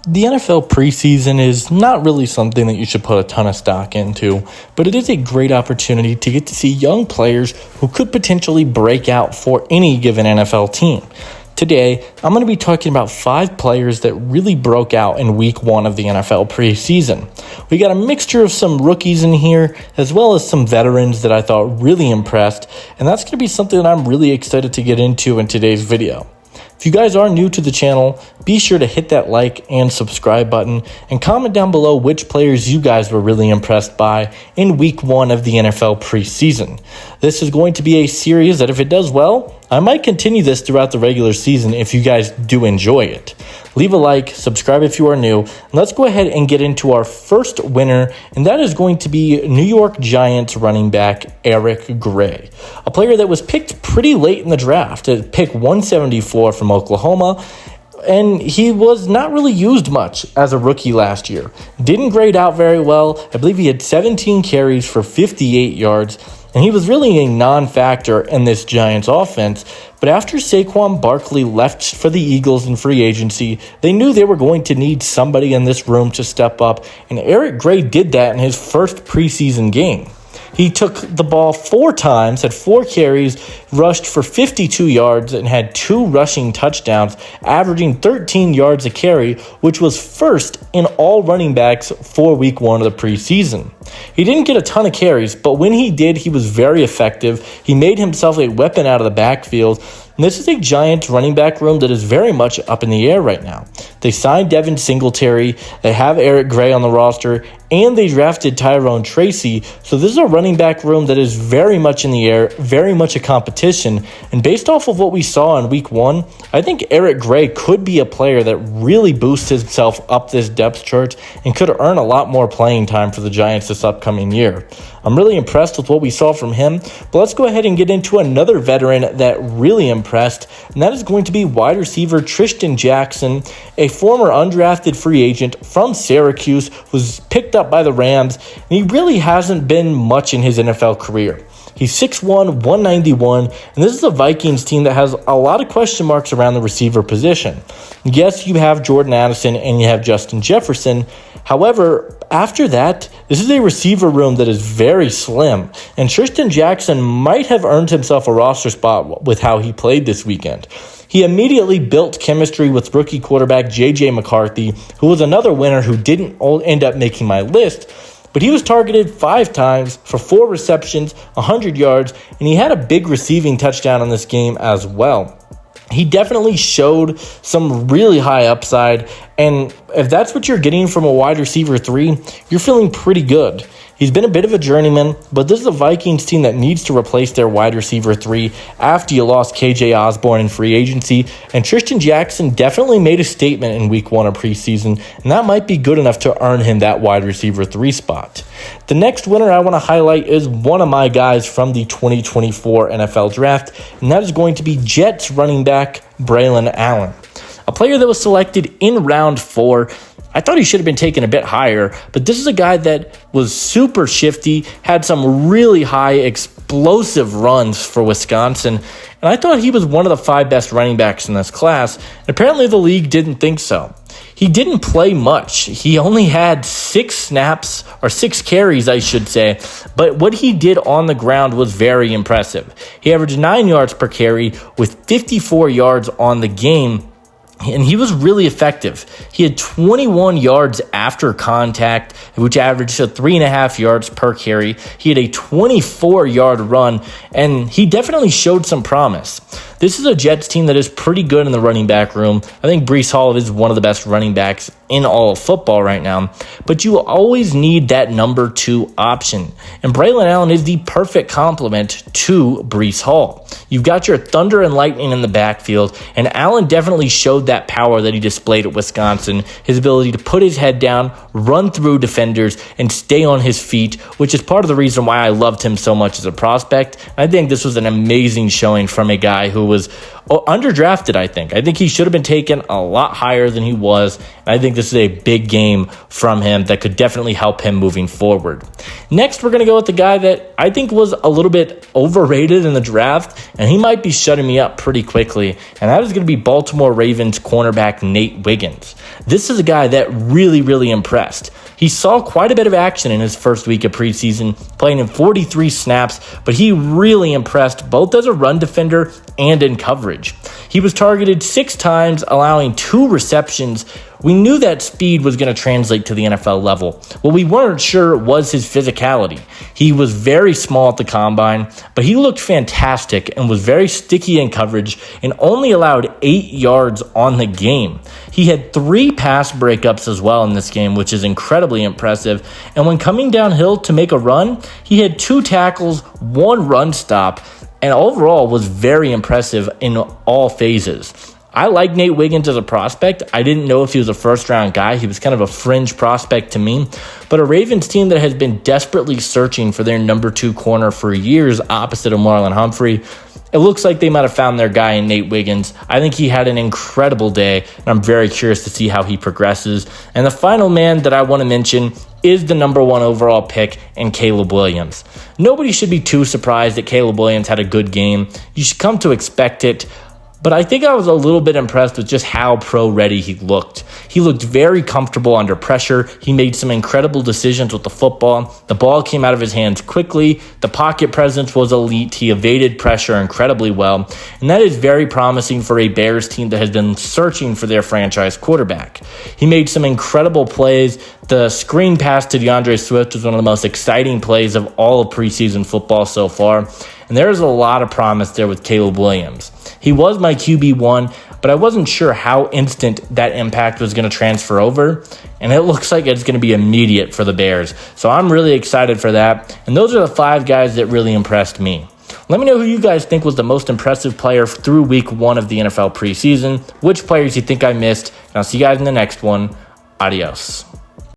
The NFL preseason is not really something that you should put a ton of stock into, but it is a great opportunity to get to see young players who could potentially break out for any given NFL team. Today, I'm going to be talking about 5 players that really broke out in week 1 of the NFL preseason. We got a mixture of some rookies in here, as well as some veterans that I thought really impressed, and that's going to be something that I'm really excited to get into in today's video. If you guys are new to the channel, be sure to hit that like and subscribe button and comment down below which players you guys were really impressed by in week 1 of the NFL preseason. This is going to be a series that if it does well, I might continue this throughout the regular season if you guys do enjoy it. Leave a like, subscribe if you are new, and let's go ahead and get into our first winner, and that is going to be New York Giants running back Eric Gray, a player that was picked pretty late in the draft at pick 174 from Oklahoma, and he was not really used much as a rookie last year. Didn't grade out very well. I believe he had 17 carries for 58 yards, and he was really a non-factor in this Giants offense. But after Saquon Barkley left for the Eagles in free agency, they knew they were going to need somebody in this room to step up, and Eric Gray did that in his first preseason game. He took the ball 4 times, had 4 carries, rushed for 52 yards, and had 2 rushing touchdowns, averaging 13 yards a carry, which was first in all running backs for week 1 of the preseason. He didn't get a ton of carries, but when he did, he was very effective. He made himself a weapon out of the backfield. And this is a Giants running back room that is very much up in the air right now. They signed Devin Singletary, they have Eric Gray on the roster, and they drafted Tyrone Tracy. So this is a running back room that is very much in the air, very much a competition. And based off of what we saw in week 1, I think Eric Gray could be a player that really boosts himself up this depth chart and could earn a lot more playing time for the Giants this upcoming year. I'm really impressed with what we saw from him, but let's go ahead and get into another veteran that really impressed, and that is going to be wide receiver Tristan Jackson, a former undrafted free agent from Syracuse, was picked up by the Rams, and he really hasn't been much in his NFL career. He's 6'1", 191, and this is a Vikings team that has a lot of question marks around the receiver position. Yes, you have Jordan Addison and you have Justin Jefferson. However, after that, this is a receiver room that is very slim, and Tristan Jackson might have earned himself a roster spot with how he played this weekend. He immediately built chemistry with rookie quarterback J.J. McCarthy, who was another winner who didn't end up making my list, but he was targeted 5 times for 4 receptions, 100 yards, and he had a big receiving touchdown in this game as well. He definitely showed some really high upside, and if that's what you're getting from a wide receiver 3, you're feeling pretty good. He's been a bit of a journeyman, but this is a Vikings team that needs to replace their wide receiver 3 after you lost KJ Osborne in free agency, and Tristan Jackson definitely made a statement in week 1 of preseason, and that might be good enough to earn him that wide receiver 3 spot. The next winner I want to highlight is one of my guys from the 2024 NFL Draft, and that is going to be Jets running back Braylon Allen, a player that was selected in round 4. I thought he should have been taken a bit higher, but this is a guy that was super shifty, had some really high explosive runs for Wisconsin, and I thought he was one of the 5 best running backs in this class, and apparently the league didn't think so. He didn't play much. He only had 6 snaps, or 6 carries, I should say, but what he did on the ground was very impressive. He averaged 9 yards per carry with 54 yards on the game, and he was really effective. He had 21 yards after contact, which averaged 3.5 yards per carry. He had a 24-yard run, and he definitely showed some promise. This is a Jets team that is pretty good in the running back room. I think Breece Hall is one of the best running backs in all of football right now, but you always need that number 2 option, and Braylon Allen is the perfect complement to Breece Hall. You've got your thunder and lightning in the backfield, and Allen definitely showed that power that he displayed at Wisconsin, his ability to put his head down, run through defenders, and stay on his feet, which is part of the reason why I loved him so much as a prospect. I think this was an amazing showing from a guy who was underdrafted, I think. I think he should have been taken a lot higher than he was, I think this is a big game from him that could definitely help him moving forward. Next, we're going to go with the guy that I think was a little bit overrated in the draft, and he might be shutting me up pretty quickly, and that is going to be Baltimore Ravens cornerback Nate Wiggins. This is a guy that really impressed. He saw quite a bit of action in his first week of preseason, playing in 43 snaps, but he really impressed both as a run defender and in coverage. He was targeted 6 times, allowing 2 receptions. We knew that speed was going to translate to the NFL level. What we weren't sure was his physicality. He was very small at the combine, but he looked fantastic and was very sticky in coverage and only allowed 8 yards on the game. He had 3 pass breakups as well in this game, which is incredibly impressive. And when coming downhill to make a run, he had 2 tackles, 1 run stop, and overall was very impressive in all phases. I like Nate Wiggins as a prospect. I didn't know if he was a first-round guy. He was kind of a fringe prospect to me. But a Ravens team that has been desperately searching for their number 2 corner for years opposite of Marlon Humphrey, it looks like they might have found their guy in Nate Wiggins. I think he had an incredible day, and I'm very curious to see how he progresses. And the final man that I want to mention is the number 1 overall pick in Caleb Williams. Nobody should be too surprised that Caleb Williams had a good game. You should come to expect it. But I think I was a little bit impressed with just how pro-ready he looked. He looked very comfortable under pressure. He made some incredible decisions with the football. The ball came out of his hands quickly. The pocket presence was elite. He evaded pressure incredibly well. And that is very promising for a Bears team that has been searching for their franchise quarterback. He made some incredible plays. The screen pass to DeAndre Swift was one of the most exciting plays of all of preseason football so far. And there is a lot of promise there with Caleb Williams. He was my QB1, but I wasn't sure how instant that impact was going to transfer over, and it looks like it's going to be immediate for the Bears. So I'm really excited for that, and those are the 5 guys that really impressed me. Let me know who you guys think was the most impressive player through week 1 of the NFL preseason, which players you think I missed, and I'll see you guys in the next one. Adios.